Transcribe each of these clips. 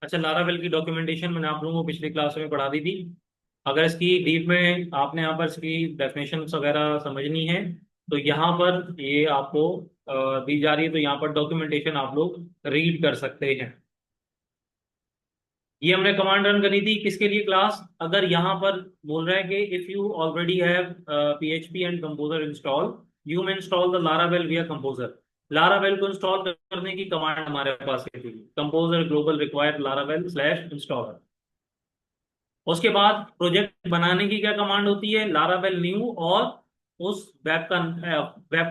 अच्छा, लारावेल की डॉक्यूमेंटेशन मैंने आप लोगों को पिछली क्लास में पढ़ा दी थी। अगर इसकी डीप में आपने यहाँ पर इसकी डेफिनेशन वगैरह समझनी है तो यहाँ पर ये आपको दी जा रही है, तो यहाँ पर डॉक्यूमेंटेशन आप लोग रीड कर सकते हैं। ये हमने कमांड रन करी थी किसके लिए क्लास, अगर यहाँ पर बोल रहा है कि if you already have PHP and composer install, you may install the Laravel विया कंपोजर। लारावेल को इंस्टॉल करने की कमांड हमारे पास ये थी, composer global required Laravel slash installer. उसके बाद प्रोजेक्ट बनाने की क्या कमांड होती है, लारावेल न्यू, और उस वेब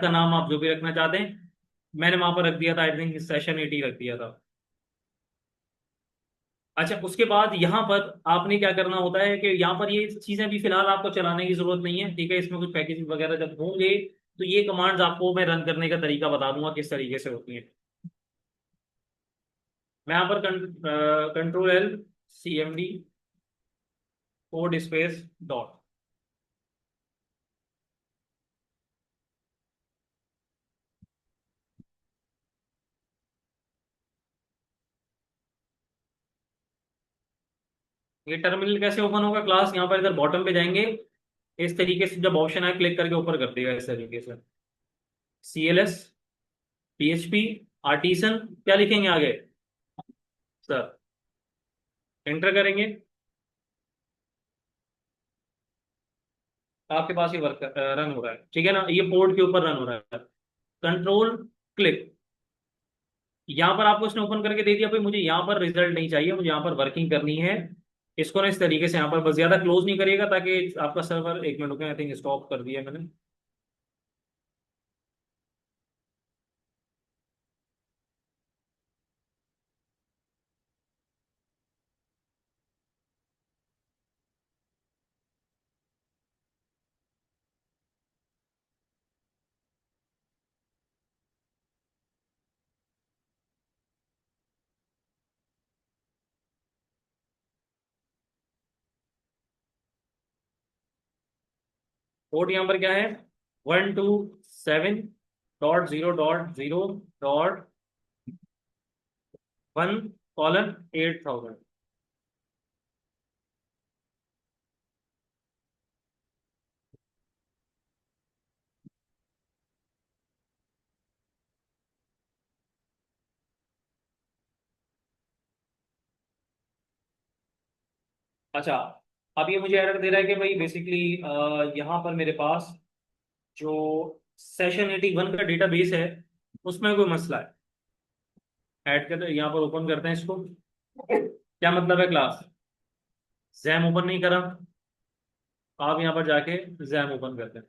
का नाम आप जो भी रखना चाहते हैं। मैंने वहां पर रख दिया था, आई थिंक सेशन 80 रख दिया था। अच्छा, उसके बाद यहाँ पर आपने क्या करना होता है कि यहाँ पर ये चीजें भी फिलहाल आपको चलाने की जरूरत नहीं है, ठीक है। इसमें कुछ पैकेज वगैरह जब होंगे तो ये कमांड्स आपको मैं रन करने का तरीका बता दूंगा किस तरीके से होती हैं। मैं यहाँ पर Ctrl+L CMD code space dot. ये टर्मिनल कैसे ओपन होगा क्लास, यहाँ पर इधर बॉटम पे जाएंगे, इस तरीके से जब ऑप्शन है क्लिक करके ऊपर कर देगा इस तरीके से। CLS PHP आर्टिसन, क्या लिखेंगे आगे सर, एंटर करेंगे। आपके पास ये वर्क रन हो रहा है, ठीक है ना, ये पोर्ट के ऊपर रन हो रहा है। Ctrl+Click, यहाँ पर आपको इसने ओपन करके दे दिया। भाई मुझे यहाँ पर रिजल्ट नहीं चाहिए, मुझे यहाँ पर वर्किंग करनी है। इसको ना इस तरीके से यहाँ पर बस ज्यादा क्लोज नहीं करिएगा ताकि आपका सर्वर, 1 मिनट रुके, आई थिंक स्टॉप कर दिया मैंने। कोड यहाँ पर क्या है, 127.0.0.1:8000। अच्छा, अब ये मुझे एरर दे रहा है कि भाई बेसिकली यहाँ पर मेरे पास जो सेशन 81 का डेटाबेस है उसमें कोई मसला है। ऐड कर, यहाँ पर ओपन करते हैं इसको। क्या मतलब है क्लास, जैम ओपन नहीं करा, आप यहाँ पर जाके जैम ओपन करते हैं।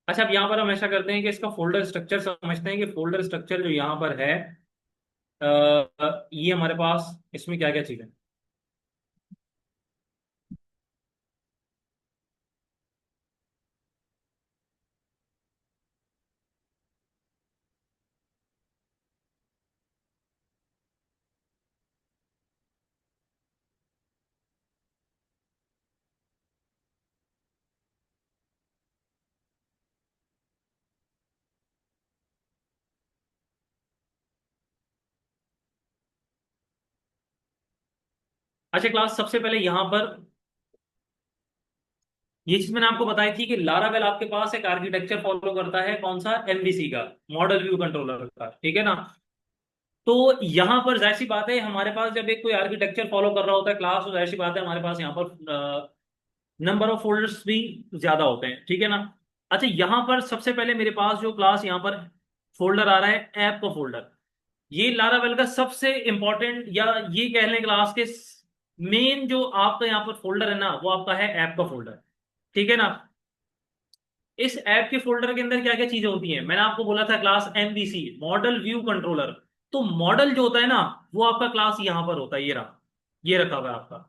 अच्छा, अब यहाँ पर हम ऐसा करते हैं कि इसका फोल्डर स्ट्रक्चर समझते हैं कि फोल्डर स्ट्रक्चर जो यहाँ पर है, ये हमारे पास इसमें क्या क्या चीजें। अच्छा क्लास, सबसे पहले यहाँ पर ये चीज मैंने आपको बताई थी कि लारावेल आपके पास एक आर्किटेक्चर फॉलो करता है, कौन सा, एमवीसी का, मॉडल व्यू कंट्रोलर का, ठीक है ना। तो यहाँ पर जाहिर सी बात है, हमारे पास जब एक कोई आर्किटेक्चर फॉलो कर रहा होता है क्लास, तो जाहिर सी बात है हमारे पास यहाँ पर नंबर ऑफ फोल्डर्स भी ज्यादा होते हैं, ठीक है ना। अच्छा, यहाँ पर सबसे पहले मेरे पास जो क्लास यहाँ पर फोल्डर आ रहा है, ऐप का फोल्डर, ये लारावेल का सबसे इंपॉर्टेंट, या ये कह लें क्लास के मेन जो आपका यहाँ पर फोल्डर है ना, वो आपका है ऐप का फोल्डर, ठीक है ना। इस ऐप के फोल्डर के अंदर क्या क्या चीजें होती हैं, मैंने आपको बोला था class MVC, model view controller. तो मॉडल जो होता है ना, वो आपका क्लास यहां पर होता है, ये रहा, ये रखा हुआ है आपका।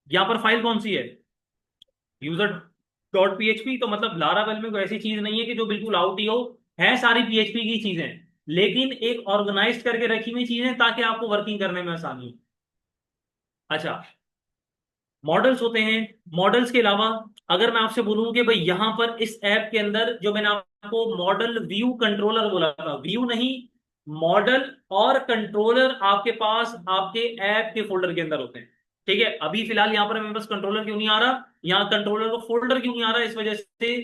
यहां पर फाइल कौन सी है, यूजर डॉट पीएचपी। तो मतलब लारावेल में कोई ऐसी चीज नहीं है कि जो बिल्कुल आउट ही हो, है सारी पीएचपी की चीजें, लेकिन एक ऑर्गेनाइज करके रखी हुई चीजें ताकि आपको वर्किंग करने में आसानी हो। अच्छा, मॉडल्स होते हैं। मॉडल्स के अलावा अगर मैं आपसे बोलूं कि भाई यहां पर इस ऐप के अंदर, जो मैंने आपको मॉडल व्यू कंट्रोलर बोला था, व्यू नहीं, मॉडल और कंट्रोलर आपके पास आपके ऐप के फोल्डर के अंदर होते हैं, ठीक है। अभी फिलहाल यहां पर मेरे पास कंट्रोलर क्यों नहीं आ रहा, यहाँ कंट्रोलर का फोल्डर क्यों नहीं आ रहा, इस वजह से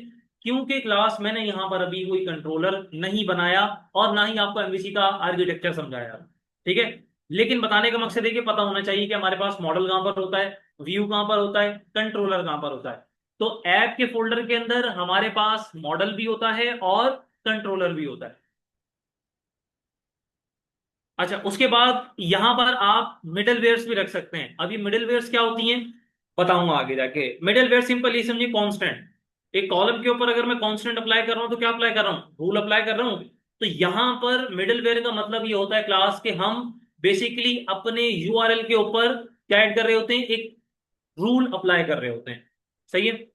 क्योंकि क्लास मैंने यहां पर अभी कोई कंट्रोलर नहीं बनाया, और ना ही आपको एमवीसी का आर्किटेक्चर समझाया, ठीक है। लेकिन बताने का मकसद है कि पता होना चाहिए कि हमारे पास मॉडल कहां पर होता है, व्यू कहां पर होता है, कंट्रोलर कहां पर होता है। तो ऐप के फोल्डर के अंदर हमारे पास मॉडल भी होता है और कंट्रोलर भी होता है। अच्छा, उसके बाद यहां पर आप मिडल वेयर्स भी रख सकते हैं। अब ये मिडल वेयर्स क्या होती हैं, बताऊंगा आगे जाके। मिडल वेयर सिंपल ये समझिए, कांस्टेंट। एक कॉलम के ऊपर अगर मैं कांस्टेंट अप्लाई कर रहा हूं, तो क्या अप्लाई कर रहा हूं, रूल अप्लाई कर रहा हूं। तो यहां पर मिडल वेयर का मतलब ये होता है क्लास के, हम बेसिकली अपने यूआरएल के ऊपर क्या ऐड कर रहे होते हैं, एक रूल अप्लाई कर रहे होते हैं, सही है।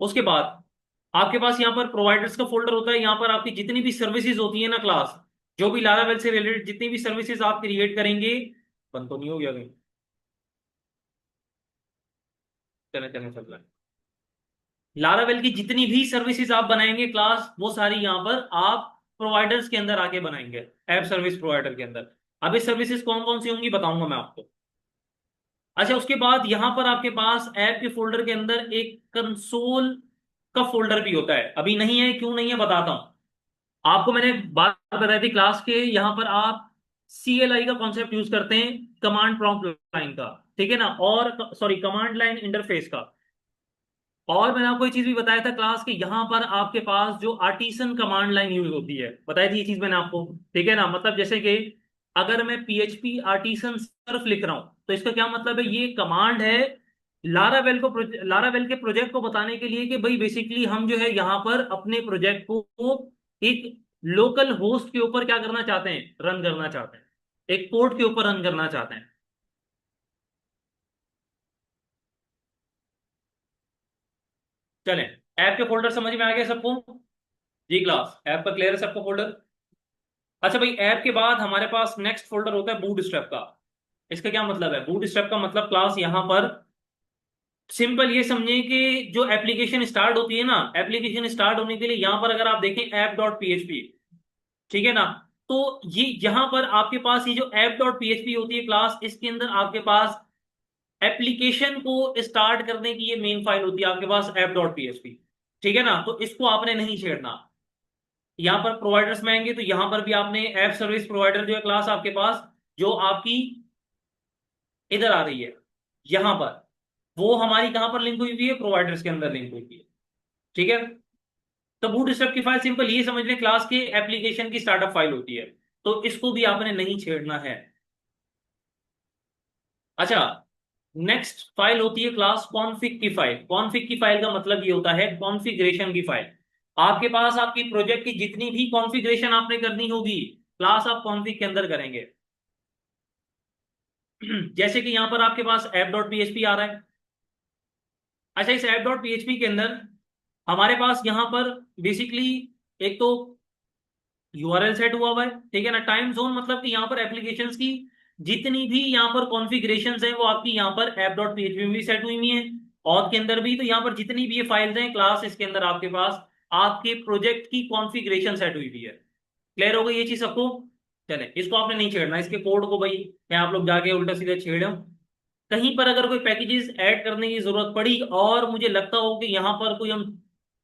उसके बाद आपके पास यहाँ पर प्रोवाइडर्स का फोल्डर होता है, यहाँ पर आपकी जितनी भी सर्विसेज होती है ना क्लास, जो भी लारावेल से रिलेटेड जितनी भी सर्विसेज आप क्रिएट करेंगे, बंद तो नहीं हो गया कहीं, चले चले चल रहा है। लारावेल की जितनी भी सर्विसेज आप बनाएंगे क्लास, वो सारी यहाँ पर आप प्रोवाइडर्स के अंदर आके बनाएंगे, ऐप सर्विस प्रोवाइडर के अंदर। अब ये सर्विसेज कौन कौन सी होंगी बताऊंगा मैं आपको। अच्छा, उसके बाद यहां पर आपके पास ऐप के फोल्डर के अंदर एक कंसोल का फोल्डर भी होता है। अभी नहीं है, क्यों नहीं है बताता हूं आपको। मैंने बात बताई थी क्लास के, यहां पर आप CLI का कॉन्सेप्ट यूज करते हैं, कमांड प्रॉम्प्ट लाइन का, ठीक है ना, और सॉरी कमांड लाइन इंटरफेस का। और मैंने आपको ये चीज भी बताया था क्लास के, यहां पर आपके पास जो आर्टिसन कमांड लाइन यूज होती है, बताई थी ये चीज मैंने आपको, ठीक है ना। मतलब जैसे कि अगर मैं PHP आर्टिसन सर्फ लिख रहा हूं, तो इसका क्या मतलब है, ये कमांड है लारावेल के प्रोजेक्ट को बताने के लिए कि भाई बेसिकली हम जो है यहाँ पर अपने प्रोजेक्ट को एक लोकल होस्ट के ऊपर क्या करना चाहते हैं, रन करना चाहते हैं, एक पोर्ट के ऊपर रन करना चाहते हैं। चलें, ऐप के फोल्डर समझ में आ गया सबको, जी क्लास ऐप का क्लियर है सबको फोल्डर। अच्छा भाई, ऐप के बाद हमारे पास नेक्स्ट फोल्डर होता है बूट स्ट्रैप का। इसका क्या मतलब है, बूट स्ट्रैप का मतलब क्लास यहां पर सिंपल ये समझिए कि जो एप्लीकेशन स्टार्ट होती है ना, एप्लीकेशन स्टार्ट होने के लिए यहां पर अगर आप देखें ऐप डॉट पीएचपी, ठीक है ना। तो ये यहां पर आपके पास ये जो ऐप डॉट पीएचपी होती है क्लास, इसके अंदर आपके पास एप्लीकेशन को स्टार्ट करने की ये मेन फाइल होती है आपके पास, ऐप डॉट पीएचपी, ठीक है ना। तो इसको आपने नहीं छेड़ना। यहां पर प्रोवाइडर्स में आएंगे तो यहां पर भी आपने ऐप सर्विस प्रोवाइडर जो है क्लास आपके पास, जो आपकी इधर आ रही है यहां पर, वो हमारी कहां पर लिंक हुई हुई है, प्रोवाइडर्स के अंदर लिंक हुई हुई है, ठीक है। तो बूटस्ट्रैप की फाइल सिंपल ये समझ लें, क्लास के एप्लीकेशन की स्टार्टअप फाइल होती है, तो इसको भी आपने नहीं छेड़ना है। अच्छा, नेक्स्ट फाइल होती है क्लास कॉन्फिग की फाइल। कॉन्फिग की फाइल का मतलब ये होता है कॉन्फ़िगरेशन की फाइल। आपके पास आपकी प्रोजेक्ट की जितनी भी कॉन्फ़िगरेशन आपने करनी होगी, क्लास आप कॉन्फिग के अंदर करेंगे। जैसे कि यहां पर आपके पास ऐप डॉट पीएचपी आ रहा है। अच्छा, इस ऐप डॉट पीएचपी के अंदर हमारे पास यहां पर बेसिकली एक तो यूआरएल सेट हुआ हुआ है, ठीक है ना। टाइम जोन मतलब कि यहाँ पर एप्लीकेशंस की जितनी भी यहाँ पर कॉन्फ़िगरेशंस हैं, वो आपकी यहाँ पर ऐप डॉट पीएचपी में भी सेट हुई हुई हैं, ऑथ के अंदर भी। तो यहाँ पर जितनी भी ये फाइल्स हैं क्लास, इसके अंदर आपके पास आपके प्रोजेक्ट की कॉन्फ़िगरेशन सेट हुई हुई है। क्लियर हो गई ये चीज सबको। चले, इसको आपने नहीं छेड़ना, इसके कोड को भाई मैं आप लोग जाके उल्टा सीधा छेड़ो, कहीं पर अगर कोई पैकेजेस ऐड करने की जरूरत पड़ी और मुझे लगता हो कि यहाँ पर कोई हम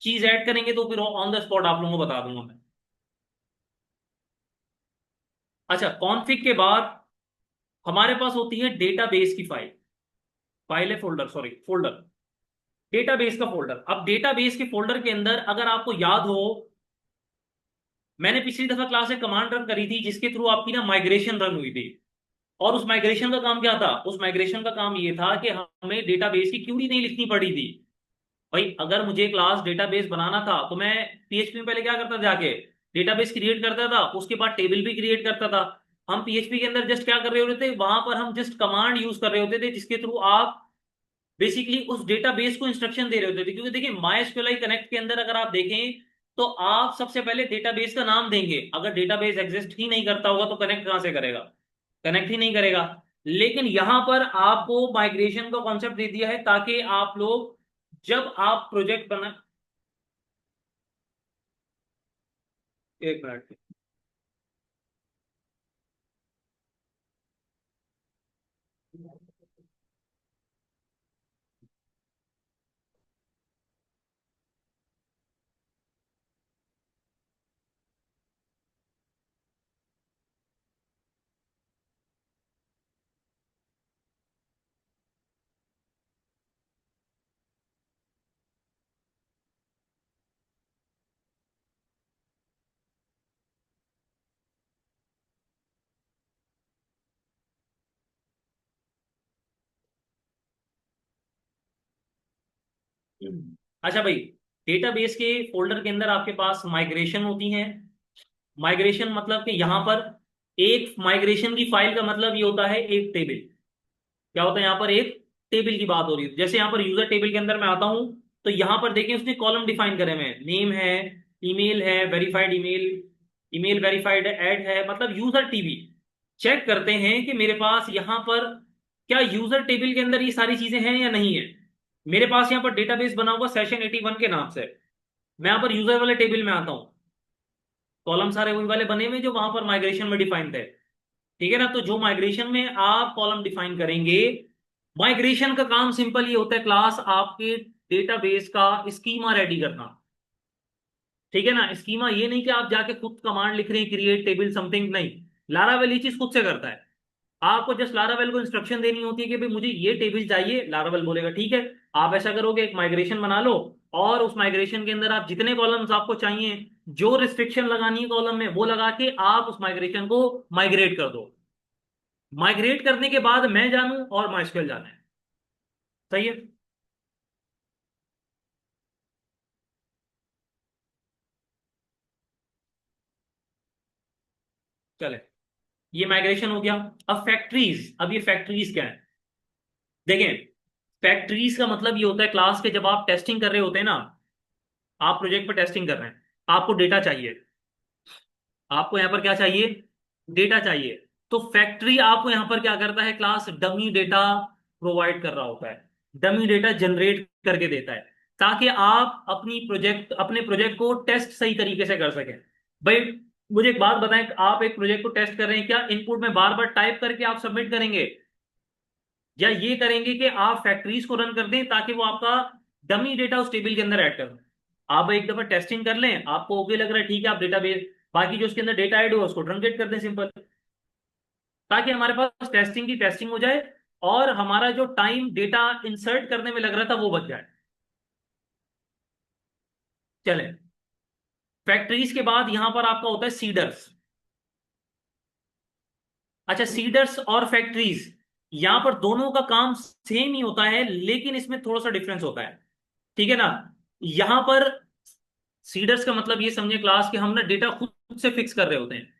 चीज ऐड करेंगे तो फिर ऑन द स्पॉट आप लोगों को बता दूंगा मैं। अच्छा, कॉन्फ़िग के बाद हमारे पास होती है डेटाबेस की फाइल। फाइल है फोल्डर, सॉरी फोल्डर, डेटाबेस का फोल्डर। अब डेटाबेस के फोल्डर के अंदर अगर आपको याद हो, मैंने पिछली दफा क्लास में कमांड रन करी थी जिसके थ्रू आपकी ना माइग्रेशन रन हुई थी। और उस माइग्रेशन का काम क्या था? उस माइग्रेशन का काम ये था कि हमें डेटाबेस की क्यूरी नहीं लिखनी पड़ी थी। भाई अगर मुझे क्लास डेटाबेस बनाना था तो मैं पीएचपी में पहले क्या करता था, जाके डेटाबेस क्रिएट करता था, उसके बाद टेबल भी क्रिएट करता था। हम पीएचपी के अंदर जस्ट क्या कर रहे होते थे, वहां पर हम जस्ट कमांड यूज कर रहे होते थे जिसके थ्रू आप बेसिकली उस डेटाबेस को इंस्ट्रक्शन दे रहे होते थे। क्योंकि देखिए माई कनेक्ट के अंदर अगर आप देखें तो आप सबसे पहले डेटाबेस का नाम देंगे। अगर डेटाबेस एग्जिस्ट ही नहीं करता होगा तो कनेक्ट कहां से करेगा? कनेक्ट ही नहीं करेगा। लेकिन यहां पर आपको माइग्रेशन का कॉन्सेप्ट दे दिया है ताकि आप लोग जब आप प्रोजेक्ट बना, एक मिनट। अच्छा भाई, डेटाबेस के फोल्डर के अंदर आपके पास माइग्रेशन होती है। माइग्रेशन मतलब कि यहां पर एक माइग्रेशन की फाइल का मतलब ये होता है एक टेबल। क्या होता है यहाँ पर? एक टेबल की बात हो रही है। जैसे यहाँ पर यूजर टेबल के अंदर मैं आता हूं तो यहाँ पर देखें उसने कॉलम डिफाइन करे हुए हैं, नेम है, ईमेल है, verified email, email verified add है, मतलब यूजर टीबी। चेक करते हैं कि मेरे पास यहाँ पर क्या यूजर टेबल के अंदर ये सारी चीजें हैं या नहीं है। मेरे पास यहाँ पर डेटाबेस बना हुआ सेशन 81 के नाम से। मैं यहाँ पर यूजर वाले टेबल में आता हूँ, कॉलम सारे वही वाले बने हुए जो वहां पर माइग्रेशन में डिफाइन थे। ठीक है ना? तो जो माइग्रेशन में आप कॉलम डिफाइन करेंगे, माइग्रेशन का काम सिंपल ये होता है, क्लास आपके डेटाबेस का स्कीमा रेडी करना। ठीक है ना? स्कीमा ये नहीं कि आप जाके खुद कमांड लिख रहे हैं क्रिएट टेबल समथिंग, नहीं। लारावेल ये चीज खुद से करता है। आपको जस्ट लारावेल को इंस्ट्रक्शन देनी होती है कि भाई मुझे ये टेबल चाहिए, लारावेल बोलेगा ठीक है। आप ऐसा करोगे, एक माइग्रेशन बना लो और उस माइग्रेशन के अंदर आप जितने कॉलम्स आपको चाहिए, जो रिस्ट्रिक्शन लगानी है कॉलम में वो लगा के आप उस माइग्रेशन को माइग्रेट कर दो। माइग्रेट करने के बाद मैं जानूं और माइस्क्वेल जाना है। सही है? चले, ये माइग्रेशन हो गया। अब फैक्ट्रीज, अब ये फैक्ट्रीज क्या है? देखें, फैक्ट्रीज का मतलब ये होता है क्लास के जब आप टेस्टिंग कर रहे होते हैं ना, आप प्रोजेक्ट पर टेस्टिंग कर रहे हैं, आपको डेटा चाहिए। आपको यहाँ पर क्या चाहिए? डेटा चाहिए। तो फैक्ट्री आपको यहाँ पर क्या करता है? क्लास डमी डेटा प्रोवाइड कर रहा होता है, डमी डेटा जनरेट करके देता है ताकि आप अपने प्रोजेक्ट को टेस्ट सही तरीके से कर सकें। भाई मुझे एक बात बताएं, आप एक प्रोजेक्ट को टेस्ट कर रहे हैं, क्या इनपुट में बार बार टाइप करके आप सबमिट करेंगे, या ये करेंगे कि आप फैक्ट्रीज को रन कर दें ताकि वो आपका डमी डेटा उस टेबल के अंदर ऐड कर दें? आप एक दफा टेस्टिंग कर लें, आपको ओके लग रहा है, ठीक है, आप डेटाबेस बाकी जो उसके अंदर डेटा ऐड हो उसको ट्रंकेट कर दें सिंपल, ताकि हमारे पास टेस्टिंग की टेस्टिंग हो जाए और हमारा जो टाइम डेटा इंसर्ट करने में लग रहा था वो बच जाए। चले, फैक्ट्रीज के बाद यहां पर आपका होता है सीडर्स। अच्छा, सीडर्स और फैक्ट्रीज, यहां पर दोनों का काम सेम ही होता है लेकिन इसमें थोड़ा सा डिफरेंस होता है। ठीक है ना? यहां पर सीडर्स का मतलब ये समझे क्लास कि हम ना डेटा खुद से फिक्स कर रहे होते हैं।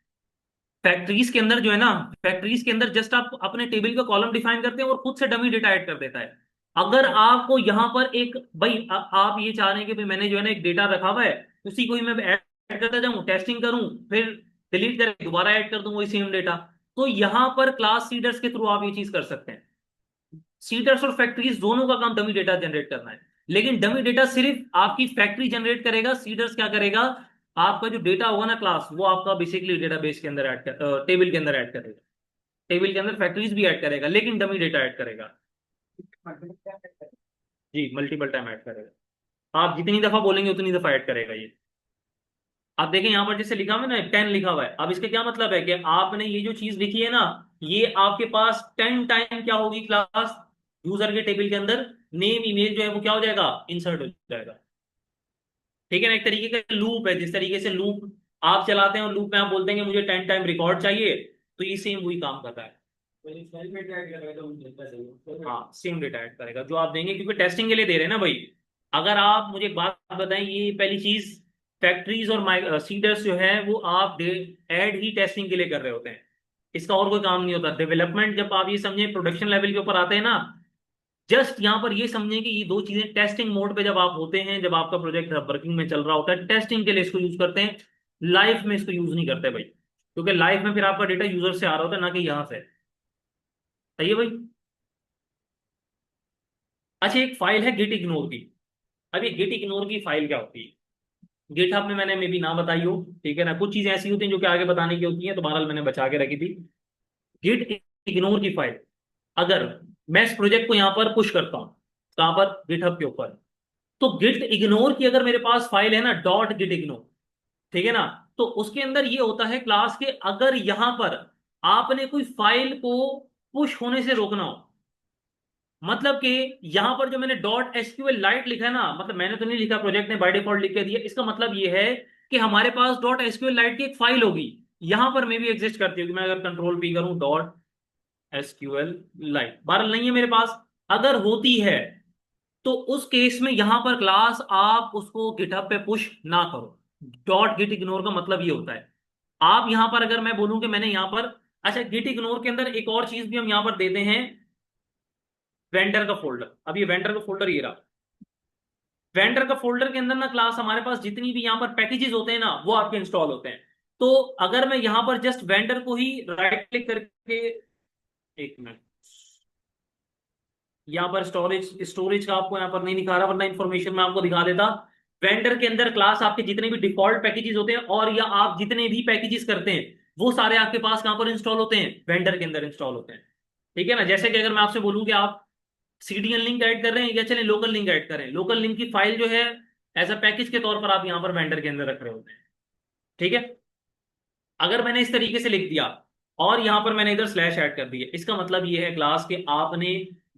फैक्ट्रीज के अंदर जो है ना, फैक्ट्रीज के अंदर जस्ट आप अपने टेबल का कॉलम डिफाइन करते हैं और खुद से डमी डेटा ऐड कर देता है। अगर आपको यहां पर एक भाई आप ये चाह रहे हैं कि भाई मैंने जो है ना एक डेटा रखा हुआ है, उसी को ही मैं ऐड करता जाऊं, टेस्टिंग करूं, फिर डिलीट करके दोबारा ऐड कर दूं वही सेम डेटा, तो यहां पर क्लास सीडर्स के थ्रू आप ये चीज कर सकते हैं। सीडर्स और फैक्ट्रीज दोनों का काम डमी डेटा जनरेट करना है, लेकिन डमी डेटा सिर्फ आपकी फैक्ट्री जनरेट करेगा, सीडर्स क्या करेगा? आपका जो डेटा होगा ना क्लास, वो आपका बेसिकली डेटाबेस के अंदर ऐड कर, टेबल के अंदर ऐड करेगा। टेबल के अंदर फैक्ट्रीज भी ऐड करेगा लेकिन डमी डेटा ऐड करेगा। जी मल्टीपल टाइम ऐड करेगा। आप जितनी दफा बोलेंगे उतनी दफा ऐड करेगा ये। आप देखें यहाँ पर जैसे लिखा हुआ है ना 10 लिखा हुआ है, अब इसका क्या मतलब है कि आपने ये जो चीज लिखी है ना, ये आपके पास 10 टाइम क्या होगी क्लास यूजर के टेबल के अंदर, नेम इमेज जो है वो क्या हो जाएगा, इंसर्ट हो जाएगा। ठीक है ना, एक तरीके का लूप है, जिस तरीके से लूप आप चलाते हैं और लूप में आप बोलते हैं कि मुझे 10 टाइम रिकॉर्ड चाहिए, तो ये सेम वही काम करता है। हाँ सेम डेटा ऐड करेगा जो आप देंगे, क्योंकि टेस्टिंग के लिए दे रहे हैं ना भाई। अगर आप मुझे एक बात बताएं, ये पहली चीज, फैक्ट्रीज और सीडर्स जो है वो आप ऐड ही टेस्टिंग के लिए कर रहे होते हैं, इसका और कोई काम नहीं होता। डेवलपमेंट जब आप ये समझे प्रोडक्शन लेवल के ऊपर आते हैं ना, जस्ट यहाँ पर ये समझें कि ये दो चीजें टेस्टिंग मोड पे जब आप होते हैं, जब आपका प्रोजेक्ट वर्किंग में चल रहा होता है, टेस्टिंग के लिए इसको यूज करते हैं, लाइफ में इसको यूज नहीं करते भाई, क्योंकि लाइफ में फिर आपका डेटा यूजर से आ रहा होता है ना कि यहाँ से। सही है भाई। अच्छा एक फाइल है गिट इग्नोर की। अब ये गिट इग्नोर की फाइल क्या होती है, गिट हब में मैंने मे बी ना बताई हो, ठीक है ना, कुछ चीजें ऐसी होती हैं जो कि आगे बताने की होती हैं, तो बहरहाल मैंने बचा के रखी थी। गिट इग्नोर की फाइल, अगर मैं इस प्रोजेक्ट को यहां पर पुश करता हूं, कहां पर, गिटहब के ऊपर, तो गिट इग्नोर की अगर मेरे पास फाइल है ना, डॉट गिट इग्नोर, ठीक है ना, तो उसके अंदर ये होता है क्लास के, अगर यहां पर आपने कोई फाइल को पुश होने से रोकना हो, मतलब कि यहां पर जो मैंने डॉट एसक्यूएल लाइट लिखा है ना, मतलब मैंने तो नहीं लिखा, प्रोजेक्ट ने बाय डिफॉल्ट लिख के दिया, इसका मतलब ये है कि हमारे पास डॉट एसक्यूएल लाइट की एक फाइल होगी, यहां पर मे भी एग्जिस्ट करती होगी। मैं अगर कंट्रोल पी करूं, डॉट एसक्यूएल लाइट, बहरहाल नहीं है मेरे पास, अगर होती है तो उस केस में यहां पर क्लास आप उसको गिटहब पे पुश ना करो। डॉट गिट इग्नोर का मतलब ये होता है, आप यहां पर अगर मैं बोलूं कि मैंने यहां पर, अच्छा गिट इग्नोर के अंदर एक और चीज भी हम यहां पर देते हैं, वेंडर का फोल्डर। अब ये वेंडर का फोल्डर ये रहा, वेंडर का फोल्डर के अंदर ना क्लास हमारे पास जितनी भी यहां पर पैकेजेस होते हैं ना, वो आपके इंस्टॉल होते हैं। तो अगर मैं यहां पर जस्ट वेंडर को ही राइट क्लिक करके, एक मिनट, यहाँ पर स्टोरेज स्टोरेज का आपको यहाँ पर नहीं दिखा रहा, वरना इन्फॉर्मेशन में आपको दिखा देता। वेंडर के अंदर क्लास आपके जितने भी डिफॉल्ट पैकेजेस होते हैं, और या आप जितने भी पैकेजेस करते हैं, वो सारे आपके पास कहां पर इंस्टॉल होते हैं, वेंडर के अंदर इंस्टॉल होते हैं। ठीक है ना, जैसे कि अगर मैं आपसे बोलूं कि आप सीडीएन लिंक ऐड कर रहे हैं या चले लोकल लिंक ऐड करें, लोकल लिंक की फाइल जो है एज अ पैकेज के तौर पर आप यहां पर वेंडर के अंदर रख रहे होते हैं। ठीक है, अगर मैंने इस तरीके से लिख दिया और यहां पर मैंने इधर स्लैश ऐड कर दिया, इसका मतलब ये है क्लास के आपने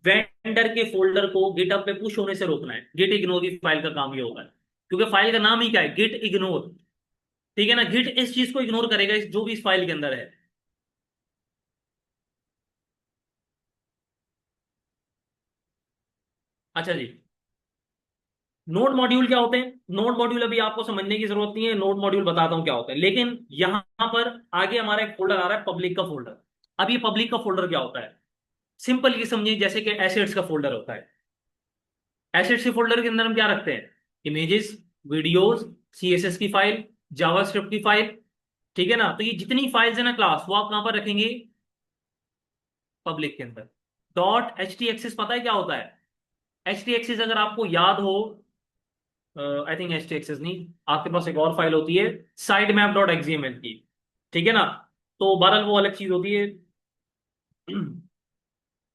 वेंडर के फोल्डर को गिटहब पे पुश होने से रोकना है। गिट इग्नोर की फाइल का काम ये होगा, क्योंकि फाइल का नाम ही क्या है, गिट इग्नोर। ठीक है ना, गिट इस चीज को इग्नोर करेगा जो भी इस फाइल के अंदर है। अच्छा जी, नोड मॉड्यूल क्या होते हैं, नोड मॉड्यूल अभी आपको समझने की जरूरत नहीं है, नोड मॉड्यूल बताता हूं क्या होता है, लेकिन यहां पर आगे हमारा एक फोल्डर आ रहा है पब्लिक का फोल्डर। अब ये पब्लिक का फोल्डर क्या होता है, सिंपल ये समझिए जैसे कि एसेट्स का फोल्डर होता है। एसेट्स के फोल्डर के अंदर हम क्या रखते हैं, इमेजेस, वीडियोस, सीएसएस की फाइल, जावास्क्रिप्ट की फाइल। ठीक है ना, तो ये जितनी फाइल्स है ना क्लास, वो आप कहां पर रखेंगे, पब्लिक के अंदर। डॉट एच टी एक्सेस पता है क्या होता है, एच टी एक्सेस अगर आपको याद हो, I think H T access नहीं, आपके पास एक और फाइल होती है साइड मैप डॉट एक्सएमएल की। ठीक है ना, तो बहरहाल वो अलग चीज होती है।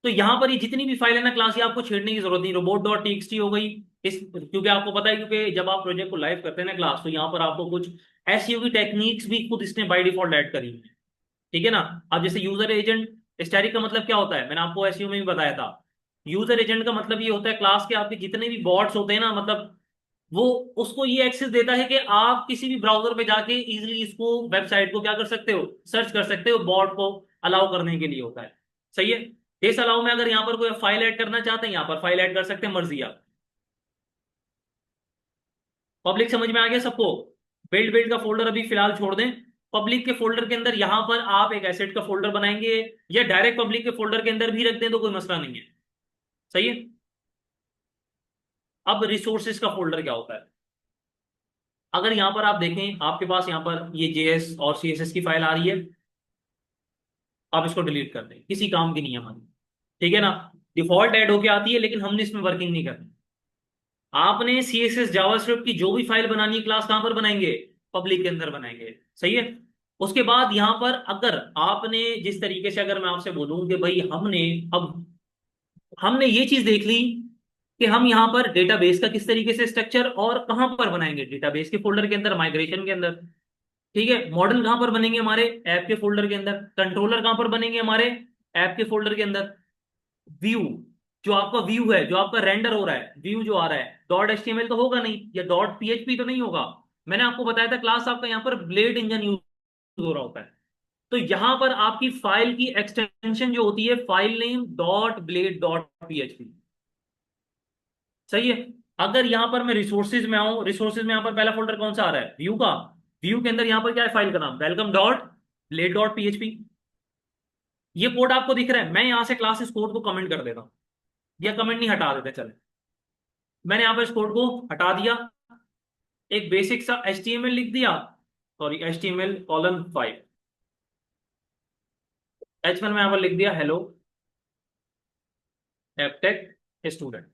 तो यहां पर ये जितनी भी फाइल है ना क्लास, ये आपको छेड़ने की जरूरत नहीं। रोबोट डॉट टीएक्सटी हो गई, इस क्योंकि आपको पता है, क्योंकि जब आप प्रोजेक्ट को लाइव करते हैं ना क्लास, तो यहाँ पर आपको कुछ एसईओ की टेक्निक्स भी खुद इसने बाय डिफॉल्ट ऐड करी हुई है। ठीक है ना, अब जैसे यूजर एजेंट स्टैटिक का मतलब क्या होता है, मैंने आपको एसईओ में भी बताया था। यूजर एजेंट का मतलब ये होता है क्लास के आपके जितने भी बॉट्स होते हैं ना, मतलब वो उसको ये एक्सेस देता है कि आप किसी भी ब्राउजर पे जाके इजीली इसको, वेबसाइट को क्या कर सकते हो, सर्च कर सकते हो, बॉट को अलाउ करने के लिए होता है। सही है, दिस अलाउ में अगर यहाँ पर कोई फाइल ऐड करना चाहते हैं, यहाँ पर फाइल ऐड कर सकते हैं, मर्जी आप। पब्लिक समझ में आ गया सबको, बिल्ड बिल्ड का फोल्डर अभी फिलहाल छोड़ दें। पब्लिक के फोल्डर के अंदर यहां पर आप एक एसेट का फोल्डर बनाएंगे, या डायरेक्ट पब्लिक के फोल्डर के अंदर भी रख दें तो कोई मसला नहीं है। सही है, अब रिसोर्सेज का फोल्डर क्या होता है, अगर यहां पर आप देखें, आपके पास यहां पर ये जेएस और सीएसएस की फाइल आ रही है, आप इसको डिलीट कर दें, किसी काम की नहीं है हमारी। ठीक है ना, डिफॉल्ट ऐड होके आती है, लेकिन हमने इसमें वर्किंग नहीं करनी। आपने सीएसएस जावास्क्रिप्ट की जो भी फाइल बनानी है क्लास कहां पर बनाएंगे, पब्लिक के अंदर बनाएंगे। सही है, उसके बाद यहां पर अगर आपने जिस तरीके से, अगर मैं आपसे बोलूं कि भाई हमने अब हमने ये चीज देख ली कि हम यहाँ पर डेटाबेस का किस तरीके से स्ट्रक्चर और कहां पर बनाएंगे, डेटाबेस के फोल्डर के अंदर, माइग्रेशन के अंदर। ठीक है, मॉडल कहां पर बनेंगे, हमारे ऐप के फोल्डर के अंदर। कंट्रोलर कहां पर बनेंगे, हमारे ऐप के फोल्डर के अंदर। व्यू, जो आपका व्यू है, जो आपका रेंडर हो रहा है, व्यू जो आ रहा है, डॉट एचटीएमएल तो होगा नहीं, या डॉट पीएचपी तो नहीं होगा। मैंने आपको बताया था क्लास आपका यहाँ पर ब्लेड इंजन यूज हो रहा होता है। तो यहां पर आपकी फाइल की एक्सटेंशन जो होती है, file name dot blade dot PHP. सही है। अगर यहां पर मैं रिसोर्सेज में आऊं, रिसोर्सेज में यहां पर पहला फोल्डर कौन सा आ रहा है, व्यू का। व्यू के अंदर यहां पर क्या है, फाइल का नाम welcome dot blade dot PHP. ये कोड आपको दिख रहा है, मैं यहां से क्लास इस कोड को कमेंट कर देता हूं, या कमेंट नहीं, हटा देते चले। मैंने यहां पर इस कोड को हटा दिया, एक बेसिक सा HTML लिख दिया, सॉरी HTML:5। H1 में यहां पर लिख दिया हेलो एपटेक स्टूडेंट।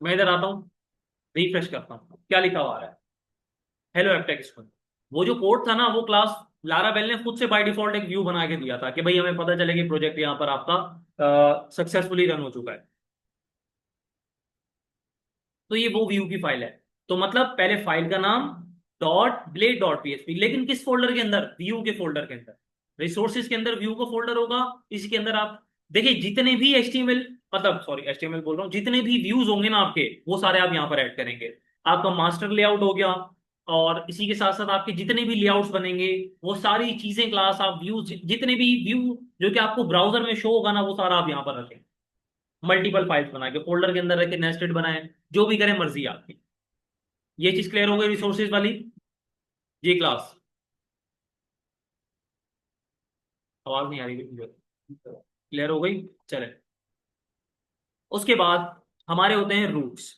मैं इधर आता हूं, रिफ्रेश करता हूं, क्या लिखा हुआ आ रहा है, हेलो एपटेक स्टूडेंट। वो जो कोड था ना, वो क्लास लारा बेल ने खुद से बाय डिफॉल्ट एक व्यू बना के दिया था कि भाई हमें पता चले कि प्रोजेक्ट यहाँ पर आपका सक्सेसफुली रन हो चुका है। तो ये वो व्यू की फाइल है। तो मतलब पहले फाइल का नाम डॉट ब्लेड डॉट पीएचपी, लेकिन किस फोल्डर के अंदर, व्यू के फोल्डर के अंदर। रिसोर्सेज के अंदर व्यू का फोल्डर होगा, इसके अंदर आप देखिए जितने भी एचटीएमएल, मतलब सॉरी एचटीएमएल बोल रहा हूँ, जितने भी व्यूज होंगे ना आपके, वो सारे आप यहाँ पर ऐड करेंगे। आपका मास्टर लेआउट हो गया, और इसी के साथ साथ आपके जितने भी लेआउट्स बनेंगे, वो सारी चीजें क्लास आप व्यूज, जितने भी व्यू जो कि आपको ब्राउजर में शो होगा ना, वो सारा आप यहाँ पर रखें। मल्टीपल फाइल्स बना के फोल्डर के अंदर रखे, नेस्टेड बनाए, जो भी करें मर्जी आपकी। ये चीज क्लियर हो गई रिसोर्सेज वाली। ये क्लास, आवाज नहीं आ रही, क्लियर हो गई। चले, उसके बाद हमारे होते हैं रूट्स।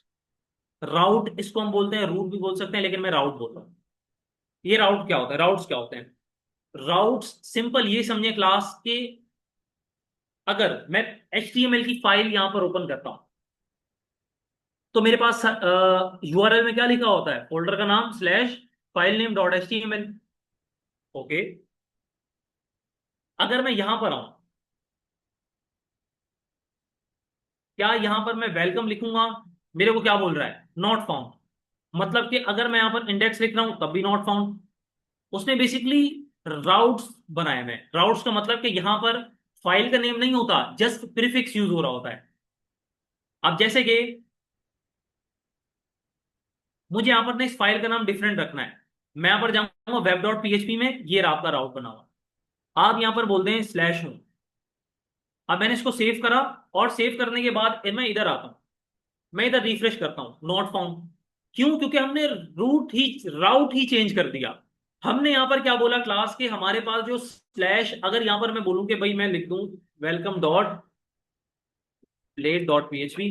राउट, इसको हम बोलते हैं, रूट भी बोल सकते हैं, लेकिन मैं राउट बोलता हूँ। ये राउट क्या होता है, राउट्स क्या होते हैं। राउट्स सिंपल ये समझे क्लास के, अगर मैं HTML की फाइल यहां पर ओपन करता हूं, तो मेरे पास यूआरएल में क्या लिखा होता है, फोल्डर का नाम slash file name dot H T M L. Okay, अगर मैं यहां पर आऊं, क्या यहां पर मैं वेलकम लिखूंगा, मेरे को क्या बोल रहा है, नॉट फाउंड। मतलब कि अगर मैं यहां पर इंडेक्स लिख रहा हूं तब भी नॉट फाउंड। उसने बेसिकली राउट्स बनाए हैं। राउट्स का मतलब कि यहां पर फाइल का नेम नहीं होता, जस्ट प्रीफिक्स यूज हो रहा होता है। अब जैसे कि मुझे यहां पर ना इस फाइल का नाम डिफरेंट रखना है, मैं यहां पर जाऊंगा वेब डॉट पीएचपी में, ये रहा आपका राउट बना हुआ। आप यहां पर बोल दें स्लैश होम। अब मैंने इसको सेव करा, और सेव करने के बाद मैं इधर आता हूं, मैं इधर रिफ्रेश करता हूं, नॉट फाउंड। क्यों, क्योंकि हमने राउट ही चेंज कर दिया। हमने यहां पर क्या बोला क्लास के, हमारे पास जो स्लैश, अगर यहां पर मैं बोलूं कि भाई मैं लिख दूं welcome dot plate dot PHP,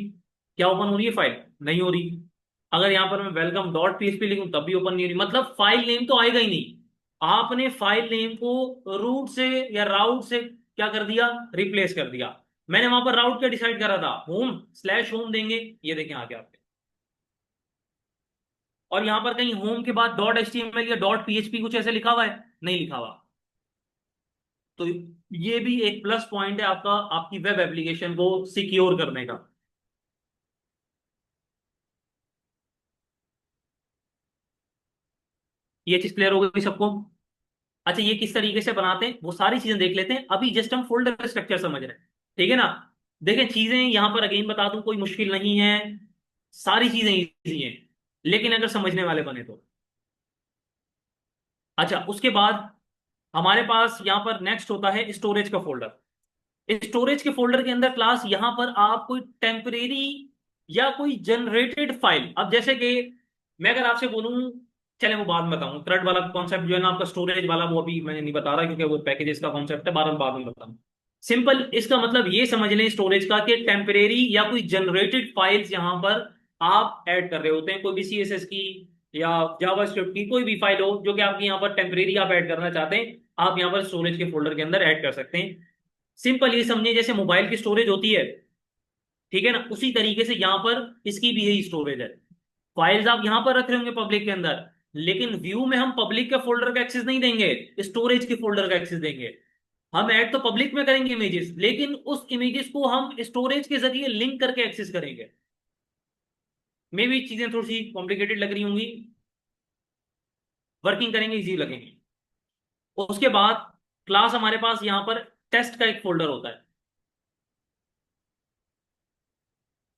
क्या ओपन हो रही है फाइल, नहीं हो रही। अगर यहां पर मैं वेलकम डॉट पीएचपी लिखूं तब भी ओपन नहीं हो रही, मतलब फाइल नेम तो आएगा ही नहीं। आपने फाइल नेम को रूट से या राउट से क्या कर दिया, रिप्लेस कर दिया। मैंने वहां पर राउट क्या डिसाइड करा था, होम स्लैश होम देंगे, ये देखें आगे आपके। और यहां पर कहीं होम के बाद डॉट एचटीएमएल या डॉट पीएचपी कुछ ऐसे लिखा हुआ है, नहीं लिखा हुआ। तो ये भी एक प्लस पॉइंट है आपका, आपकी वेब एप्लीकेशन को सिक्योर करने का। ये चीज क्लियर हो गई सबको। अच्छा, ये किस तरीके से बनाते हैं वो सारी चीजें देख लेते हैं, अभी जस्ट हम फोल्डर स्ट्रक्चर समझ रहे हैं। ठीक है ना। देखें चीजें यहां पर अगेन बता दूं, कोई मुश्किल नहीं है, सारी चीजें इजी हैं, लेकिन अगर समझने वाले बने तो। अच्छा, उसके बाद हमारे पास यहां पर नेक्स्ट होता है स्टोरेज का फोल्डर। स्टोरेज के फोल्डर के अंदर क्लास, यहां पर आप कोई टेम्परेरी या कोई जनरेटेड फाइल, अब जैसे कि मैं अगर आपसे बोलूं, चले वो बाद में बताऊं, क्रड वाला कॉन्सेप्ट जो है ना आपका स्टोरेज वाला, वो अभी मैं नहीं बता रहा क्योंकि वो पैकेजेस का कॉन्सेप्ट है, बाद में बताऊं। सिंपल इसका मतलब ये समझ लें स्टोरेज का, कि टेम्परेरी या कोई जनरेटेड फाइल्स यहां पर आप ऐड कर रहे होते हैं, कोई भी CSS की या जावास्क्रिप्ट की कोई भी फाइल हो जो कि आपकी यहाँ पर टेम्परेरी आप ऐड करना चाहते हैं, आप यहाँ पर स्टोरेज के फोल्डर के अंदर ऐड कर सकते हैं। सिंपल ये समझिए जैसे मोबाइल की स्टोरेज होती है, ठीक है ना, उसी तरीके से यहां पर इसकी भी यही स्टोरेज है। फाइल्स आप यहां पर रख रहे होंगे पब्लिक के अंदर, लेकिन व्यू में हम पब्लिक के फोल्डर का एक्सेस नहीं देंगे, स्टोरेज के फोल्डर का एक्सेस देंगे। हम ऐड तो पब्लिक में करेंगे इमेजेस, लेकिन उस इमेजेस को हम स्टोरेज के जरिए लिंक करके एक्सेस करेंगे। मे भी चीजें थोड़ी सी कॉम्प्लिकेटेड लग रही होंगी, वर्किंग करेंगे इजी लगेंगे। उसके बाद क्लास हमारे पास यहाँ पर टेस्ट का एक फोल्डर होता है।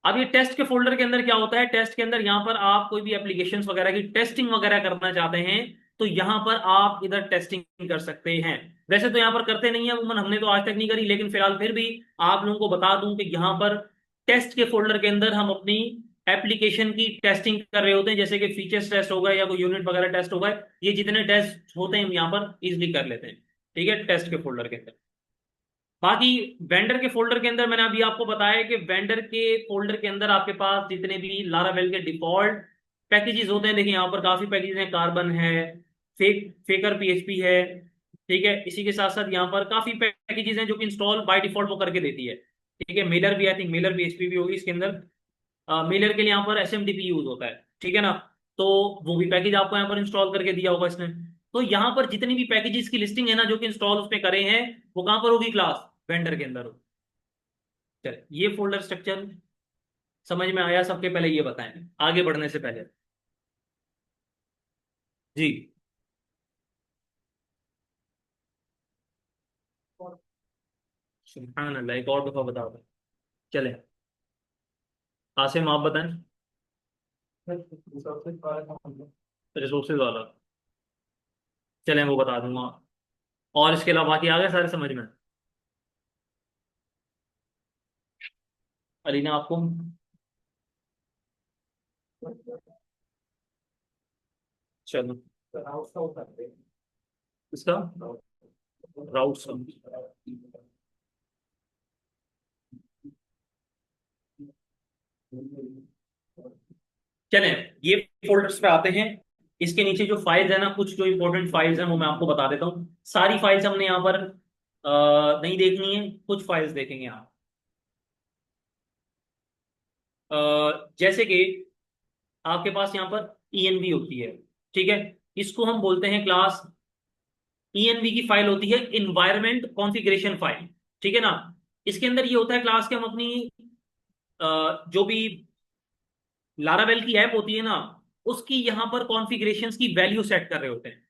अब ये टेस्ट के फोल्डर के अंदर क्या होता है, टेस्ट के अंदर यहाँ पर आप कोई भी एप्लीकेशंस वगैरह की टेस्टिंग वगैरह करना चाहते हैं तो यहाँ पर आप इधर टेस्टिंग कर सकते हैं। वैसे तो यहाँ पर करते नहीं है उमन, हमने तो आज तक नहीं करी, लेकिन फिलहाल फिर भी आप लोगों को बता दूं कि यहाँ पर टेस्ट के फोल्डर के अंदर हम अपनी एप्लीकेशन की टेस्टिंग कर रहे होते हैं, जैसे कि फीचर्स टेस्ट होगा या कोई यूनिट वगैरह टेस्ट होगा, ये जितने टेस्ट होते हैं हम यहाँ पर इजिली कर लेते हैं। ठीक है, टेस्ट के फोल्डर के अंदर। बाकी वेंडर के फोल्डर के अंदर मैंने अभी आपको बताया कि वेंडर के फोल्डर के अंदर आपके पास जितने भी लारावेल के डिफॉल्ट पैकेजेस होते हैं, देखिए यहाँ पर काफी पैकेजेस हैं, कार्बन है, फेकर पीएचपी है। ठीक है, इसी के साथ साथ यहाँ पर काफी पैकेजेस हैं जो कि इंस्टॉल बाय डिफॉल्ट वो करके देती है। ठीक है, मेलर भी, आई थिंक मेलर पीएचपी भी होगी इसके अंदर। मेलर के लिए यहाँ पर एसएमटीपी यूज होता है। ठीक है ना, तो वो भी पैकेज आपको यहाँ पर इंस्टॉल करके दिया होगा इसने। तो यहाँ पर जितनी भी पैकेजेस की लिस्टिंग है ना जो कि इंस्टॉल उसमें करे हैं, वो कहाँ पर होगी, क्लास वेंडर के अंदर हो। चलिए, ये फोल्डर स्ट्रक्चर समझ में आया सबके, पहले ये बताएं आगे बढ़ने से पहले। जी, सुभान अल्लाह, एक और दफा बताओ। चले, आसिम आप बताएं। रिसोर्सेज वाला, चलें वो बता दूंगा। और इसके अलावा बाकी आ गए सारे समझ में, अलीना आपको? चलो, इसका राउट सब, चलें ये फोल्डर्स पे आते हैं। इसके नीचे जो फाइल्स है ना, कुछ जो इंपॉर्टेंट फाइल्स हैं वो मैं आपको बता देता हूँ। सारी फाइल्स हमने यहाँ पर नहीं देखनी है, कुछ फाइल्स देखेंगे यहाँ। जैसे कि आपके पास यहाँ पर ENV होती है। ठीक है, इसको हम बोलते हैं क्लास, ENV की फाइल होती है इन्वायरमेंट कॉन्फ़िगरेशन फाइल। ठीक है ना, इसके अंदर ये होता है क्लास के हम अपनी जो भी लारावेल की ऐप होती है ना, उसकी यहाँ पर कॉन्फ़िगरेशंस की वैल्यू सेट कर रहे होते हैं।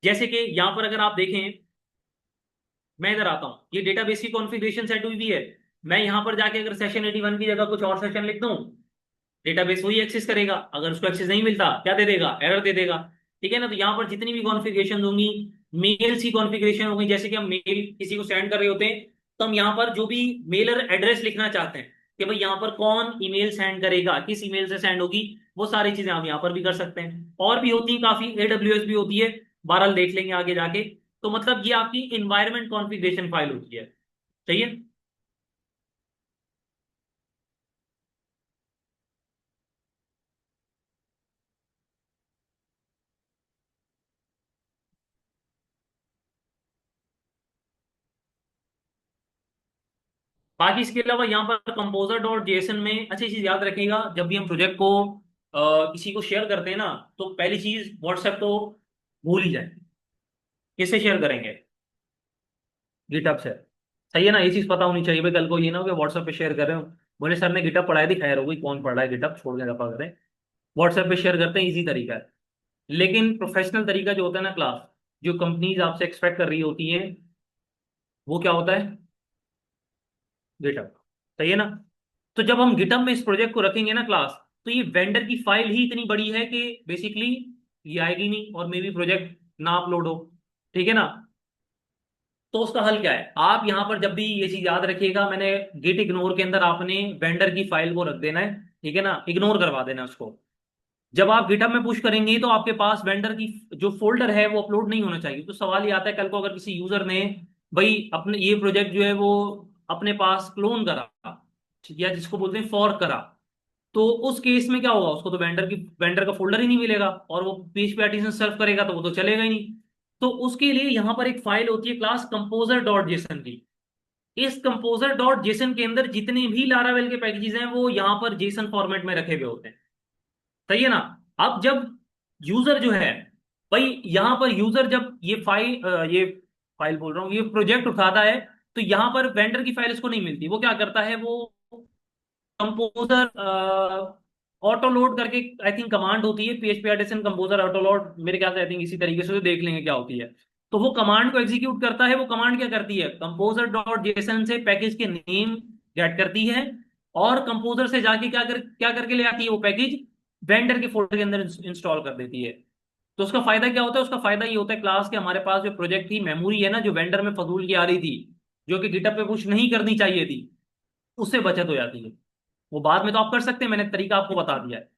जैसे कि यहाँ पर अगर आप देखें, मैं इधर आता हूँ, ये डेटाबेस की कॉन्फ़िगरेशन सेट हुई भी है। मैं यहाँ पर जाके अगर सेशन 81 की जगह कुछ और सेशन लिख दूँ, डेटाबेस वही एक्सेस करेगा। अगर उसको एक्सेस नहीं मिलता, क्या दे देगा, एरर दे देगा। ठीक है ना, तो यहाँ पर जितनी भी कॉन्फ़िगरेशन होंगी, मेल्स की कॉन्फ़िगरेशन होगी, जैसे कि हम मेल किसी को सेंड कर रहे होते हैं, तो हम यहाँ पर जो भी मेलर एड्रेस लिखना चाहते हैं कि भाई यहाँ पर कौन ईमेल सेंड करेगा, किस ईमेल से सेंड होगी, वो सारी चीजें हम यहाँ पर भी कर सकते हैं। और भी होती है काफी, AWS भी होती है, बहरहाल देख लेंगे आगे जाके। तो मतलब ये आपकी इन्वायरमेंट कॉन्फ़िगरेशन फाइल होती है। सही है। बाकी इसके अलावा यहाँ पर कंपोजर डॉट जेएसएन में अच्छी चीज याद रखिएगा, जब भी हम प्रोजेक्ट को किसी को शेयर करते हैं ना, तो पहली चीज व्हाट्सएप तो भूल ही जाए। किससे शेयर करेंगे, गिटहब से। सही है ना, ये चीज पता होनी चाहिए भाई, कल को ये ना हो कि व्हाट्सएप पे शेयर कर रहे हो, बोले सर ने गिटहब पढ़ाया थी, खैर हो गई, कौन पढ़ रहा है गिटहब, छोड़ के दफा करें। व्हाट्सएप पे शेयर करते हैं, इजी तरीका है। लेकिन प्रोफेशनल तरीका जो होता है ना क्लास, जो कंपनीज आपसे एक्सपेक्ट कर रही होती है, वो क्या होता है, गिटहब। सही है ना, तो जब हम गिटहब में इस प्रोजेक्ट को रखेंगे ना क्लास, तो ये वेंडर की फाइल ही इतनी बड़ी है कि बेसिकली ये आएगी नहीं, और मे भी प्रोजेक्ट ना अपलोड हो। ठीक है ना, तो उसका हल क्या है, आप यहां पर जब भी ये चीज याद रखिएगा, मैंने गिट इग्नोर के अंदर आपने वेंडर की फाइल को रख देना है। ठीक है ना, इग्नोर करवा देना है उसको। जब आप गिटहब में पुश करेंगे तो आपके पास वेंडर की जो फोल्डर है वो अपलोड नहीं होना चाहिए। तो सवाल ये आता है, कल को अगर किसी यूजर ने भाई अपने ये प्रोजेक्ट जो है वो अपने पास क्लोन करा, ठीक है, या जिसको बोलते हैं फॉर्क करा, तो उस केस में क्या होगा, उसको तो वेंडर का फोल्डर ही नहीं मिलेगा, और वो पीएचपी आर्टिसन सर्व करेगा तो वो तो चलेगा ही नहीं। तो उसके लिए यहां पर एक फाइल होती है क्लास कंपोजर डॉट जेसन की। इस कंपोजर डॉट जेसन के अंदर जितने भी लारावेल के पैकेजेस हैं वो यहां पर जेसन फॉर्मेट में रखे हुए होते हैं। सही है ना, अब जब यूजर जो है, भाई यहां पर यूजर जब ये फाइल ये फाइल बोल रहा हूँ, ये प्रोजेक्ट उठाता है, तो यहाँ पर वेंडर की फाइल इसको नहीं मिलती। वो क्या करता है, वो कंपोजर ऑटो लोड करके, आई थिंक कमांड होती है PHP artisan composer auto load, मेरे ख्याल से आई थिंक इसी तरीके से, तो देख लेंगे क्या होती है। तो वो कमांड को एग्जीक्यूट करता है। वो कमांड क्या करती है, कंपोजर डॉट जेसन से पैकेज के नेम गेट करती है, और कंपोजर से जाके क्या करके ले आती है, वो पैकेज वेंडर के फोल्डर के अंदर इंस्टॉल कर देती है। तो उसका फायदा क्या होता है, उसका फायदा ये होता है क्लास के, हमारे पास जो प्रोजेक्ट की मेमोरी है ना, जो वेंडर में फजूल की आ रही थी, जो कि गिटहब पे पुश नहीं करनी चाहिए थी, उससे बचत हो जाती है। वो बाद में तो आप कर सकते हैं, मैंने तरीका आपको बता दिया है।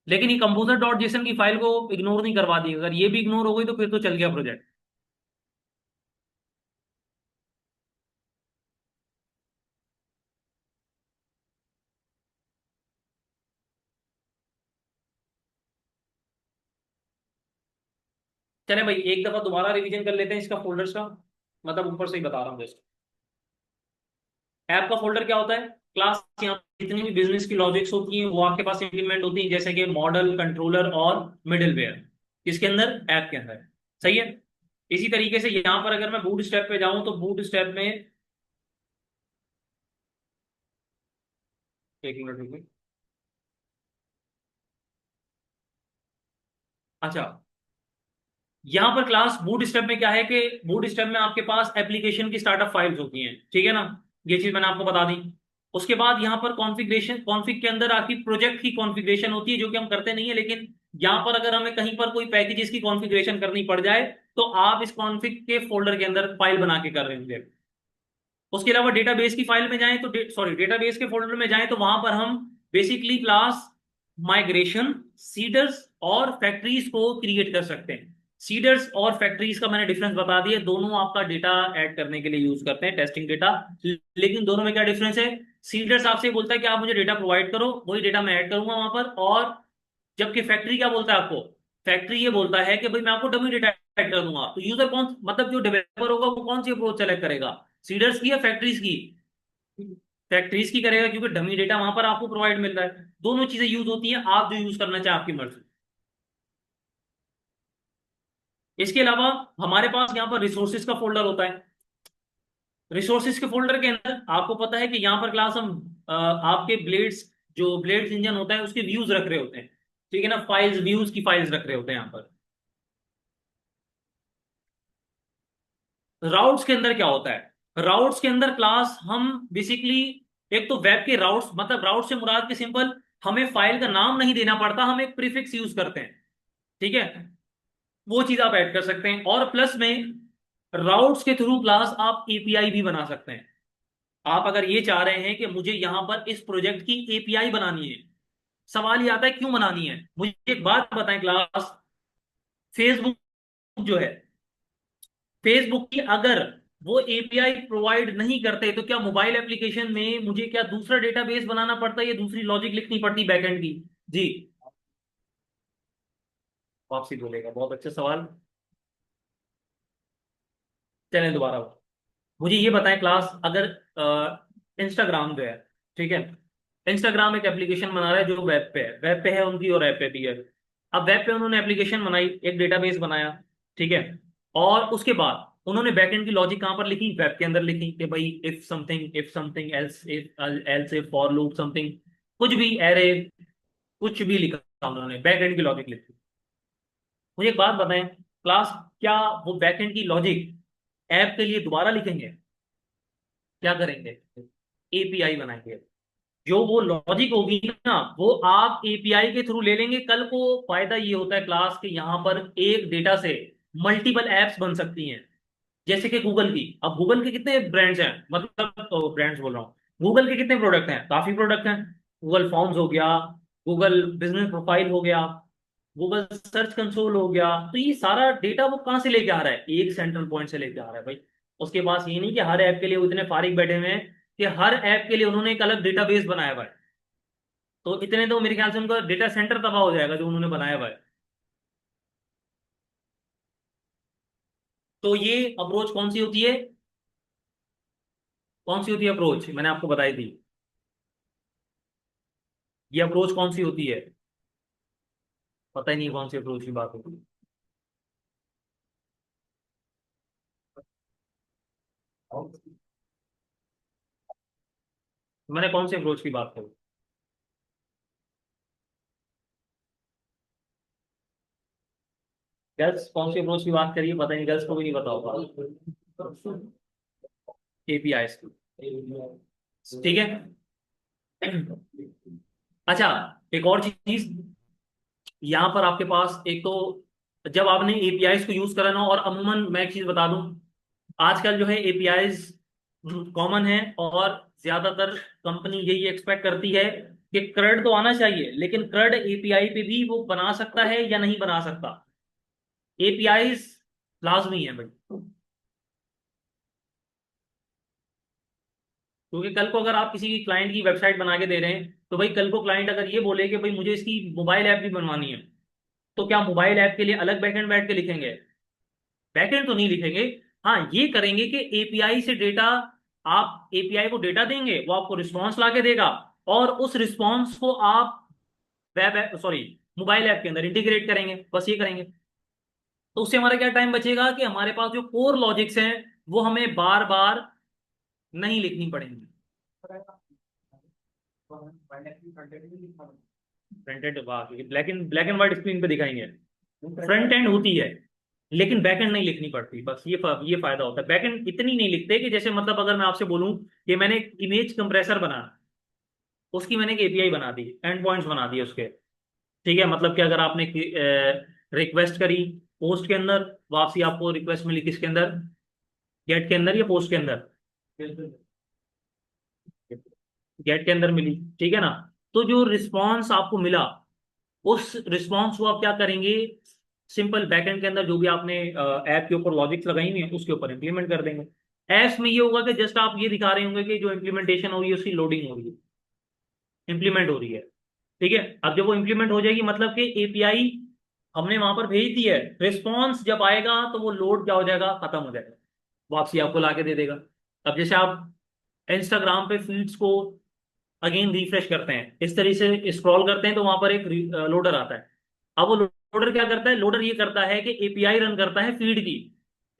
लेकिन ये कंपोजर डॉट जेसन की फाइल को इग्नोर नहीं करवा दी, अगर ये भी इग्नोर हो गई तो फिर तो चल गया प्रोजेक्ट। चले भाई, एक दफा दोबारा रिवीजन कर लेते हैं इसका फोल्डर्स का, मतलब ऊपर से ही बता रहा हूँ जस्ट। ऐप का फोल्डर क्या होता है, क्लास, यहाँ पे जितनी भी बिजनेस की लॉजिक्स होती हैं वो आपके पास इंप्लीमेंट होती हैं, जैसे कि मॉडल, कंट्रोलर और मिडिलवेयर, इसके अंदर, ऐप के अंदर। सही है। इसी तरीके से यहाँ पर अगर मैं बूट स्टेप पे जाऊं, तो बूट स्टेप में, एक मिनट रुकिए। अच्छा, यहाँ पर क्लास बूट स्टेप में क्या है कि बूट स्टेप में आपके पास एप्लीकेशन की स्टार्टअप फाइल्स होती हैं, ठीक है ना, ये चीज मैंने आपको बता दी। उसके बाद यहाँ पर कॉन्फ़िगरेशन, कॉन्फ़िग के अंदर आपकी प्रोजेक्ट की कॉन्फ़िगरेशन होती है, जो कि हम करते नहीं है, लेकिन यहाँ पर अगर हमें कहीं पर कोई पैकेजेस की कॉन्फ़िगरेशन करनी पड़ जाए, तो आप इस कॉन्फ़िग के फोल्डर के अंदर फाइल बना के कर रहे होंगे। उसके अलावा डेटाबेस की फाइल में जाएं तो, सॉरी, डेटाबेस के फोल्डर में जाएं तो वहां पर हम बेसिकली क्लास माइग्रेशन, सीडर्स और फैक्ट्रीज को क्रिएट कर सकते हैं। सीडर्स और फैक्ट्रीज का मैंने डिफरेंस बता दिया, दोनों आपका डेटा ऐड करने के लिए यूज करते हैं, टेस्टिंग डेटा। लेकिन दोनों में क्या डिफरेंस है, सीडर्स आपसे बोलता है कि आप मुझे डेटा प्रोवाइड करो, वही डेटा मैं ऐड करूंगा वहां पर। और जबकि फैक्ट्री क्या बोलता है आपको, फैक्ट्री ये बोलता है कि भाई मैं आपको डमी डेटा ऐड कर दूंगा। तो यूजर कौन, मतलब जो डेवलपर होगा वो कौन सी अप्रोच सेलेक्ट करेगा, सीडर्स की या फैक्ट्रीज की? फैक्ट्रीज की करेगा, क्योंकि डमी डेटा वहां पर आपको प्रोवाइड मिल रहा है। दोनों चीजें यूज होती हैं, आप जो यूज करना चाहे आपकी मर्जी। इसके अलावा हमारे पास यहाँ पर रिसोर्सेज का फोल्डर होता है। रिसोर्सेज के फोल्डर के अंदर आपको पता है कि यहाँ पर क्लास हम आपके ब्लेड्स, जो ब्लेड्स इंजन होता है उसके व्यूज रख रहे होते हैं, ठीक है ना, फाइल्स, व्यूज की फाइल्स रख रहे होते हैं यहाँ पर। राउट्स के अंदर क्या होता है, राउट्स के अंदर क्लास हम बेसिकली, एक तो वेब के राउट्स, मतलब राउट से मुराद के सिंपल, हमें फाइल का नाम नहीं देना पड़ता, हम एक प्रीफिक्स यूज करते हैं, ठीक है, वो चीज आप ऐड कर सकते हैं। और प्लस में राउट्स के थ्रू क्लास आप एपीआई भी बना सकते हैं। आप अगर ये चाह रहे हैं कि मुझे यहां पर इस प्रोजेक्ट की एपीआई बनानी है, सवाल ये आता है क्यों बनानी है, मुझे एक बात बताएं क्लास, फेसबुक जो है, फेसबुक की अगर वो एपीआई प्रोवाइड नहीं करते, तो क्या मोबाइल एप्लीकेशन में मुझे क्या दूसरा डेटाबेस बनाना पड़ता है या दूसरी लॉजिक लिखनी पड़ती बैकएंड की? जी, वापसी बोलेगा, बहुत अच्छा सवाल। चलें दोबारा, मुझे ये बताएं क्लास, अगर इंस्टाग्राम जो है, ठीक है, इंस्टाग्राम एक एप्लीकेशन बना रहा है जो वेब पे है, वेब पे है उनकी और ऐप पे भी है। अब वेब पे उन्होंने एप्लीकेशन बनाई, एक डेटाबेस बनाया, ठीक है, और उसके बाद उन्होंने बैकएंड की लॉजिक कहां पर लिखी, वेब के अंदर लिखी, कि भाई if something else, if else, if for loop something, कुछ भी एरे, कुछ भी लिखा उन्होंने, बैकएंड की लॉजिक लिखी। मुझे एक बात बताएं क्लास, क्या वो बैकएंड की लॉजिक ऐप के लिए दोबारा लिखेंगे? क्या करेंगे, एपीआई बनाएंगे। जो वो लॉजिक होगी ना, वो आप एपीआई के थ्रू ले लेंगे। कल को फायदा ये होता है क्लास के, यहाँ पर एक डेटा से मल्टीपल एप्स बन सकती हैं। जैसे कि गूगल की, अब गूगल के कितने ब्रांड्स हैं, मतलब ब्रांड्स बोल रहा हूँ, गूगल के कितने प्रोडक्ट हैं, काफी प्रोडक्ट हैं। गूगल फॉर्म्स हो गया, गूगल बिजनेस प्रोफाइल हो गया, गूगल सर्च कंसोल हो गया। तो ये सारा डेटा वो कहाँ से लेके आ रहा है, एक सेंट्रल पॉइंट से लेके आ रहा है भाई। उसके पास ये नहीं कि हर ऐप के लिए वो इतने फारिग बैठे हुए हैं कि हर ऐप के लिए उन्होंने एक अलग डेटाबेस बनाया हुआ है। तो इतने तो मेरे ख्याल से उनका डेटा सेंटर तबाह हो जाएगा जो उन्होंने बनाया हुआ है। तो ये अप्रोच कौन सी होती है, कौन सी होती है अप्रोच, मैंने आपको बताई थी, ये अप्रोच कौन सी होती है? पता ही नहीं कौन सी अप्रोच की बात होती है। मैंने कौन से अप्रोच की बात करी? गर्ल्स कौन सी अप्रोच की बात करिए, पता नहीं, गर्ल्स को भी नहीं पता होगा। एपीआई ठीक है। अच्छा, एक और चीज, यहाँ पर आपके पास एक तो, जब आपने एपीआईज को यूज करा ना, और अमूमन मैं एक चीज बता दूं, आजकल जो है एपीआईज कॉमन है, और ज्यादातर कंपनी यही एक्सपेक्ट करती है कि CRUD तो आना चाहिए, लेकिन CRUD एपीआई पे भी वो बना सकता है या नहीं बना सकता। एपीआईज लाजमी है भाई, क्योंकि कल को अगर आप किसी क्लाइंट की वेबसाइट बना के दे रहे हैं, तो भाई कल को क्लाइंट अगर ये बोले कि भाई मुझे इसकी मोबाइल ऐप भी बनवानी है, तो क्या मोबाइल ऐप के लिए अलग बैकएंड बैठ के लिखेंगे? बैकएंड तो नहीं लिखेंगे। हाँ, ये करेंगे कि एपीआई से डेटा, आप एपीआई को डेटा देंगे, वो आपको रिस्पॉन्स ला के देगा, और उस रिस्पॉन्स को आप वेब, सॉरी, मोबाइल ऐप के अंदर इंटीग्रेट करेंगे, बस ये करेंगे। तो उससे हमारा क्या टाइम बचेगा कि हमारे पास जो कोर लॉजिक्स हैं वो हमें बार बार नहीं लिखनी पड़ेंगी। Front end, black and white screen पे दिखाएंगे। फ्रंट एंड होती है, लेकिन बैक एंड नहीं लिखनी पड़ती, बस ये फायदा होता है। बैक एंड इतनी नहीं लिखते कि जैसे मतलब अगर मैं आपसे बोलूं कि मैंने एक इमेज कंप्रेसर बना, उसकी मैंने एक एपीआई बना दी, एंड पॉइंट्स बना दिए उसके, ठीक है, मतलब कि अगर आपने रिक्वेस्ट करी पोस्ट के अंदर, वापसी आपको रिक्वेस्ट मिली किसके अंदर, गेट के अंदर या पोस्ट के अंदर? गेट के अंदर मिली, ठीक है ना। तो जो रिस्पॉन्स आपको मिला, उस रिस्पॉन्स को आप क्या करेंगे, सिंपल बैकएंड के अंदर जो भी आपने ऐप के ऊपर लॉजिक्स लगाई हुई है उसके ऊपर इंप्लीमेंट कर देंगे। ऐप्स में ये होगा कि जस्ट आप ये दिखा रहे होंगे कि जो इम्प्लीमेंटेशन हो रही है उसकी लोडिंग हो रही है, इंप्लीमेंट हो रही है, ठीक है। अब जब वो इंप्लीमेंट हो जाएगी, मतलब कि एपीआई हमने वहां पर भेज दी है, रिस्पॉन्स जब आएगा तो वो लोड क्या हो जाएगा, खत्म हो जाएगा, वापसी आपको ला के दे देगा। अब जैसे आप इंस्टाग्राम पे फीड्स को अगेन रिफ्रेश करते हैं, इस तरीके से स्क्रॉल करते हैं, तो वहां पर एक लोडर आता है। अब वो लोडर क्या करता है, लोडर ये करता है कि एपीआई रन करता है फीड की,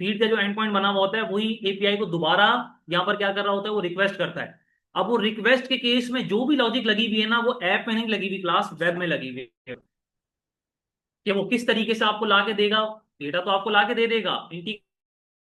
फीड का जो एंड पॉइंट बना हुआ होता है वही एपीआई को दोबारा यहाँ पर क्या कर रहा होता है, वो रिक्वेस्ट करता है। अब वो रिक्वेस्ट के केस में जो भी लॉजिक लगी हुई है ना, वो ऐप में नहीं लगी हुई, क्लास वेब में लगी हुई है, कि वो किस तरीके से आपको ला के देगा, डेटा तो आपको ला के दे देगा,